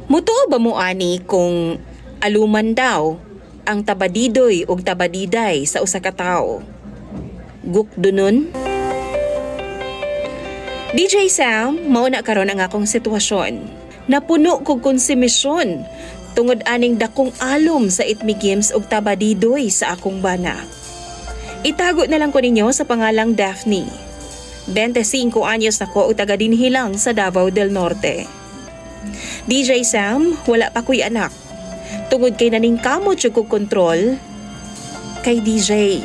Mutuo ba mo ani kung aluman daw ang tabadidoy ug tabadiday sa usa ka tawo? Gukdunon? DJ Sam, mauna karon ang akong sitwasyon. Napuno kog konsumisyon tungod aning dakong alom sa Itmi Games ug tabadidoy sa akong bana. Itago na lang ko ninyo sa pangalang Daphne. 25 anyos ako ug taga dinhi lang sa Davao del Norte. DJ Sam, wala pa ko'y anak. Tungod kay naning kamot yung kong kontrol kay DJ.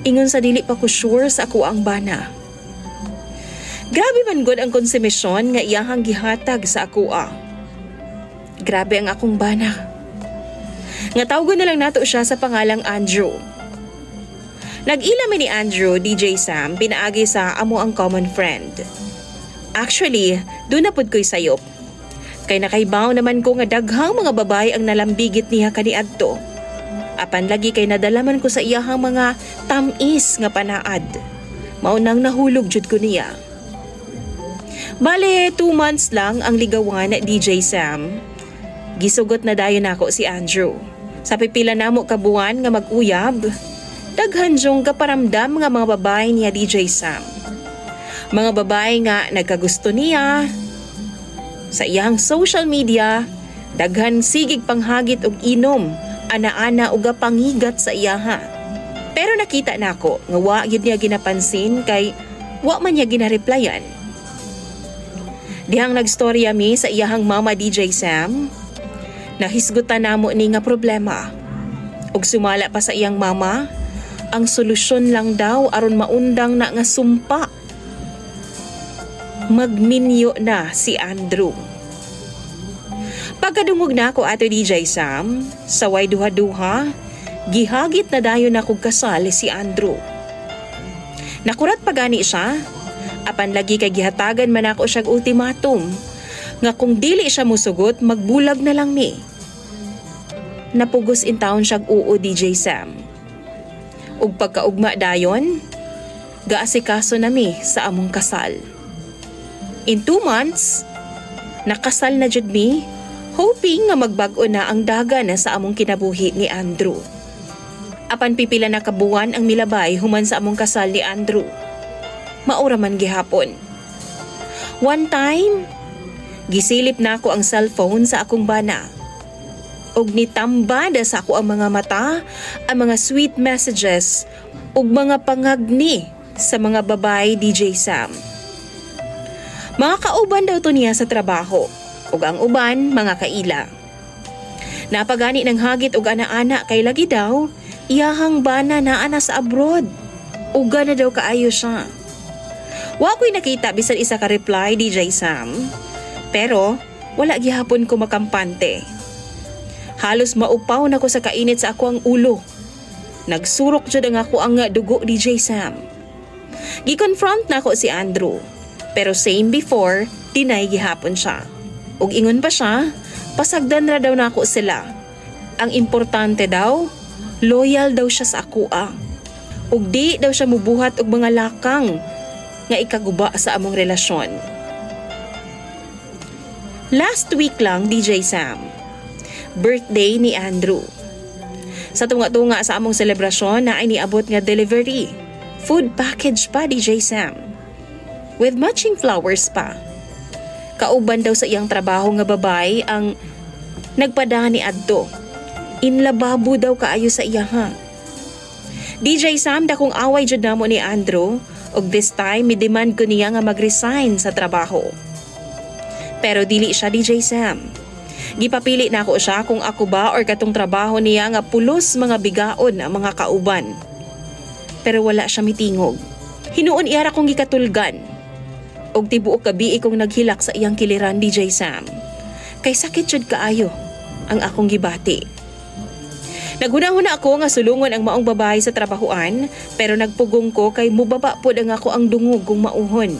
Ingon sa dili pa ko sure sa ako ang bana. Grabe man gud ang konsumisyon nga iyahang gihatag sa ako Grabe ang akong bana. Nga tawgon na lang nato siya sa pangalang Andrew. Nag-ila mi ni Andrew, DJ Sam, pinaagi sa amo ang common friend. Actually, doon na pud ko'y sayop. Kay nakaibaw naman ko nga daghang mga babae ang nalambigit niya kaniadto. Apan lagi kay nadalaman ko sa iyahang mga tamis nga panaad. Maunang nahulog jud ko niya. Bale, 2 months lang ang ligawan na DJ Sam. Gisugot na dayon nako si Andrew. Sa pipila namo ka buwan nga mag-uyab, daghan jong kaparamdam nga mga babae niya DJ Sam. Mga babae nga nagkagusto niya. Sa iyang social media, daghan sigig panghagit og inom, ana-ana og pangigat sa iyaha. Pero nakita nako nga wa gyud niya ginapansin kay wa man niya ginareplyan. Dihang nagstorya mi sa iyahang mama DJ Sam, nahisgutan namo ni nga problema. Ug sumala pa sa iyang mama, ang solusyon lang daw aron maundang na nga sumpa. Magminyo na si Andrew. Pagkadungog na ako ato DJ Sam, saway duha-duha, gihagit na dayon na kong kasal si Andrew. Nakurat pa gani siya, apan lagi kay gihatagan man ako siyang ultimatum, nga kung dili siya musugot, magbulag na lang ni. Napugos in town siyang uo DJ Sam. Ug pagkaugma dayon, gaasikaso nami sa among kasal. In 2 months, nakasal na jud mi, hoping nga magbag-o na ang dagan sa among kinabuhi ni Andrew. Apan pipila na kabuwan ang milabay human sa among kasal ni Andrew. Maura man gihapon. One time, gisilip na ako ang cellphone sa akong bana. Og nitambada sa ako ang mga mata, ang mga sweet messages, ug mga pangagni sa mga babae DJ Sam. Mga kauban daw to niya sa trabaho, ug ang uban mga kaila. Napagani ng hagit ug ana-ana kay lagi daw, iyahang bana naa na sa abroad. Uga na daw kaayo siya. Wa ko'y nakita bisan isa ka reply DJ Sam, pero wala gihapon ko makampante. Halos maupaw na ko sa kainit sa ako ang ulo. Nagsurok jud ang ako ang dugo DJ Sam. Gi-confront na ko si Andrew. Pero same before, deny gihapon siya. Ug ingon pa siya, pasagdan ra daw nako sila. Ang importante daw, loyal daw siya sa ako Ug di daw siya mubuhat og mga lakang nga ikaguba sa among relasyon. Last week lang DJ Sam, birthday ni Andrew. Sa tunga-tunga sa among selebrasyon na ay niabot nga delivery, food package pa DJ Sam. With matching flowers pa. Kauban daw sa iyang trabaho nga babay ang nagpadaan ni adto. Inlababo daw kaayo sa iyaha. DJ Sam, dakong away jud namo ni Andrew, ug this time mi-demand ko niya nga mag-resign sa trabaho. Pero dili siya DJ Sam. Gipapili na ako siya kung ako ba or katong trabaho niya nga pulos mga bigaon ang mga kauban. Pero wala siya mitingog. Hinuon iyara kong gikatulgan. Og tibuok kabi kong naghilak sa iyang kiliran DJ Sam. Kay sakit jud kaayo ang akong gibati. Naghuna-huna ako nga sulungon ang maong babae sa trabahoan, pero nagpugong ko kay mubaba pod ang ako ang dungog kung mauhon.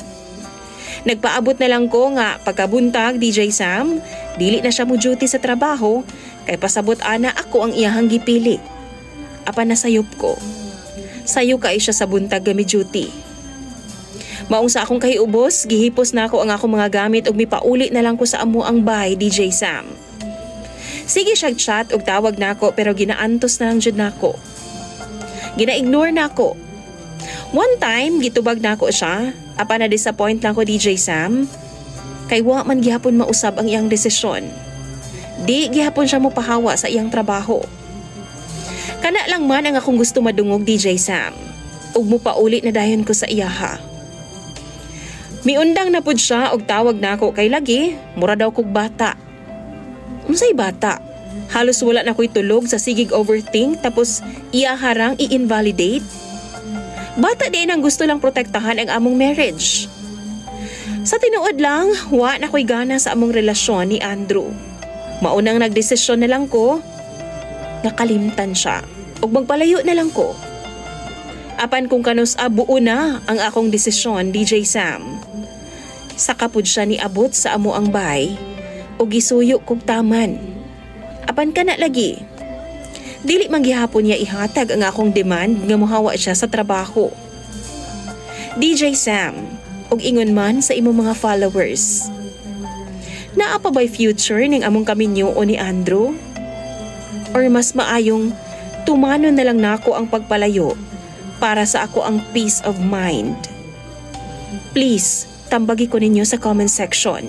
Nagpaabot na lang ko nga pagkabuntag DJ Sam, dili na siya mo duty sa trabaho, kay pasabot ana ako ang iyahang gipili. Apan nasayop ko. Sayo kay siya sa buntag nga mi duty. Maong sa akong kahiubos, gihipos na ako ang akong mga gamit ug mipauli na lang ko sa amo ang bay, DJ Sam. Sige siyag chat ug tawag na ako pero ginaantos na lang jud nako. Gina-ignore na ako. One time, gitubag na ako siya, apa na disappoint lang ko DJ Sam. Kay wa man gihapon mausab ang iyang desisyon. Di gihapon siya mopahawa sa iyang trabaho. Kana lang man ang akong gusto madungog DJ Sam. Ug mopauli na dayon ko sa iyaha. Miundang na pud siya og tawag na ako kay lagi, mura daw kog bata. Unsay bata? Halos wala na ko'y tulog sa sigig overthink tapos iyaharang i-invalidate. Bata din ang gusto lang protektahan ang among marriage. Sa tinuod lang, wa na ko'y gana sa among relasyon ni Andrew. Maunang nagdesisyon na lang ko, nakalimtan siya ug magpalayo na lang ko. Apan kung kanus buo na ang akong desisyon, DJ Sam. Saka pud siya ni abot sa amo ang bay ug gisuyo kog taman. Apan kana lagi. Dili man gihapon niya ihatag ang akong demand nga mohawa siya sa trabaho. DJ Sam, ug ingon man sa imong mga followers. Naa pa ba'y future ning among kaminyo o ni Andrew? Or mas maayong tumanon na lang nako ang pagpalayo para sa ako ang peace of mind? Please, tambagi ko ninyo sa comment section.